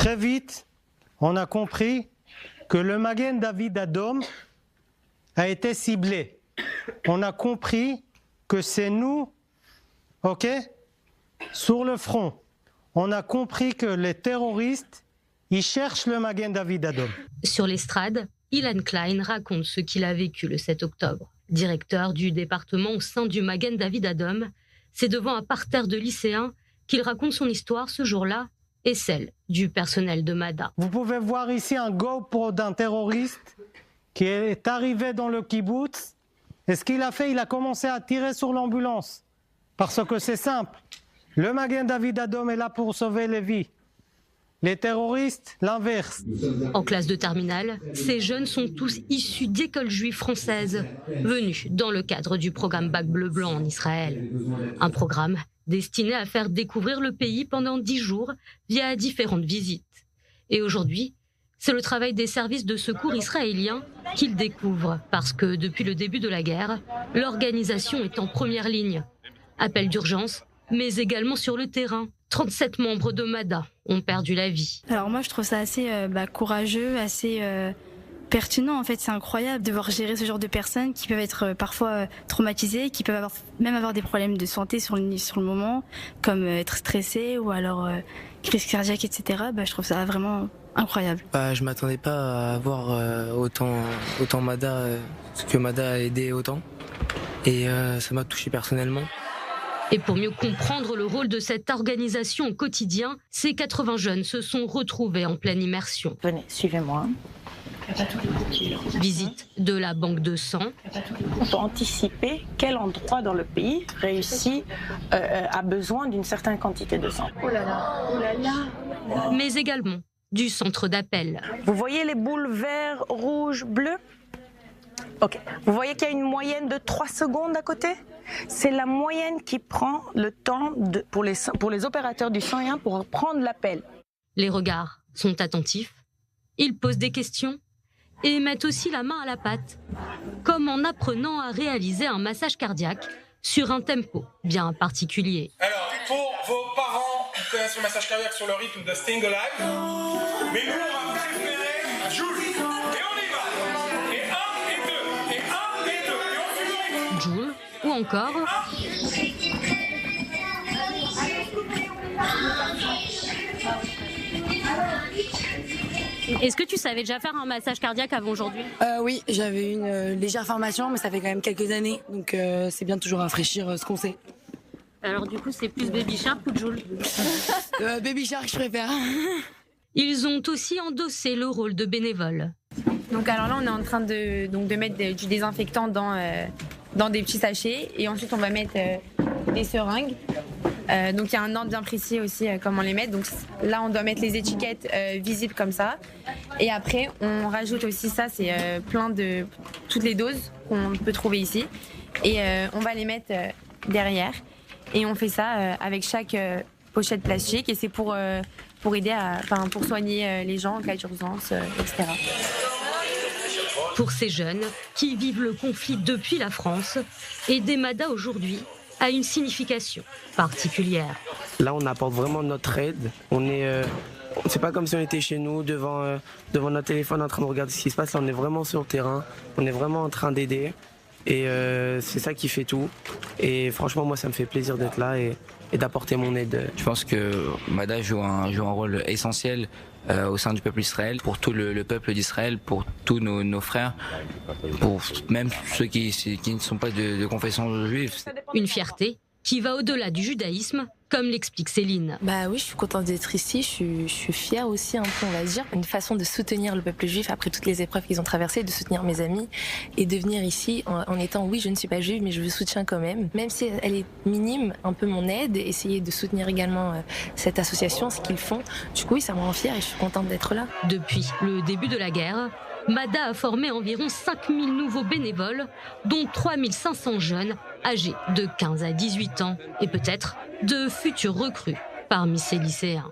Très vite, on a compris que le Magen David Adom a été ciblé. On a compris que c'est nous, ok, sur le front. On a compris que les terroristes, ils cherchent le Magen David Adom. Sur l'estrade, Ilan Klein raconte ce qu'il a vécu le 7 octobre. Directeur du département au sein du Magen David Adom, c'est devant un parterre de lycéens qu'il raconte son histoire ce jour-là et celle du personnel de Mada. Vous pouvez voir ici un GoPro d'un terroriste qui est arrivé dans le kibbutz. Et ce qu'il a fait, il a commencé à tirer sur l'ambulance. Parce que c'est simple. Le Magen David Adom est là pour sauver les vies. Les terroristes, l'inverse. En classe de terminale, ces jeunes sont tous issus d'écoles juives françaises, venus dans le cadre du programme Bac Bleu Blanc en Israël. Un programme destiné à faire découvrir le pays pendant 10 jours via différentes visites. Et aujourd'hui, c'est le travail des services de secours israéliens qu'ils découvrent, parce que depuis le début de la guerre, l'organisation est en première ligne. Appel d'urgence, mais également sur le terrain. 37 membres de Mada ont perdu la vie. Alors moi, je trouve ça assez courageux, assez pertinent. En fait, c'est incroyable de voir gérer ce genre de personnes qui peuvent être parfois traumatisées, qui peuvent même avoir des problèmes de santé sur le moment, comme être stressées ou alors crise cardiaque, etc. Je trouve ça vraiment incroyable. Je m'attendais pas à voir autant Mada, ce que Mada a aidé autant. Et ça m'a touché personnellement. Et pour mieux comprendre le rôle de cette organisation au quotidien, ces 80 jeunes se sont retrouvés en pleine immersion. Venez, suivez-moi. Visite de la banque de sang. On peut anticiper quel endroit dans le pays a besoin d'une certaine quantité de sang. Oh là là, oh là là. Mais également du centre d'appel. Vous voyez les boules vert, rouge, bleu ? Ok. Vous voyez qu'il y a une moyenne de 3 secondes à côté ? C'est la moyenne qui prend le temps pour les opérateurs du 101 pour prendre l'appel. Les regards sont attentifs, ils posent des questions et mettent aussi la main à la pâte, comme en apprenant à réaliser un massage cardiaque sur un tempo bien particulier. Alors, pour vos parents qui connaissent le massage cardiaque sur le rythme de Staying Alive, mais nous, on va préférer Joule. Et on y va. Et 1 et 2, et 1 et 2, et on suit le rythme. Joule, ou encore... Est-ce que tu savais déjà faire un massage cardiaque avant aujourd'hui ? Oui, j'avais une légère formation, mais ça fait quand même quelques années, donc c'est bien de toujours rafraîchir ce qu'on sait. Alors du coup, c'est plus Baby Shark ou Joule ? Baby Shark, je préfère. Ils ont aussi endossé le rôle de bénévoles. Donc alors là, on est en train de mettre du désinfectant dans des petits sachets, et ensuite on va mettre des seringues. Donc il y a un ordre bien précis aussi comment les mettre. Donc là, on doit mettre les étiquettes visibles comme ça. Et après, on rajoute aussi ça, c'est toutes les doses qu'on peut trouver ici. Et on va les mettre derrière. Et on fait ça avec chaque pochette plastique. Et c'est pour aider pour soigner les gens en cas d'urgence, etc. Pour ces jeunes qui vivent le conflit depuis la France, aider Mada aujourd'hui a une signification particulière. Là, on apporte vraiment notre aide. C'est pas comme si on était chez nous devant notre téléphone en train de regarder ce qui se passe. Là, on est vraiment sur le terrain. On est vraiment en train d'aider. Et c'est ça qui fait tout. Et franchement, moi, ça me fait plaisir d'être là et d'apporter mon aide. Je pense que Mada joue un rôle essentiel au sein du peuple d'Israël, pour tout le peuple d'Israël, pour tous nos frères, pour même ceux qui ne sont pas de confession juive. Une fierté qui va au-delà du judaïsme, comme l'explique Céline. Oui, je suis contente d'être ici, je suis fière aussi un peu, on va dire. Une façon de soutenir le peuple juif après toutes les épreuves qu'ils ont traversées, de soutenir mes amis et de venir ici en étant, oui, je ne suis pas juive, mais je vous soutiens quand même. Même si elle est minime, un peu mon aide, essayer de soutenir également cette association, ce qu'ils font. Du coup, oui, ça me rend fière et je suis contente d'être là. Depuis le début de la guerre, Mada a formé environ 5000 nouveaux bénévoles, dont 3500 jeunes âgés de 15 à 18 ans et peut-être de futurs recrues parmi ces lycéens.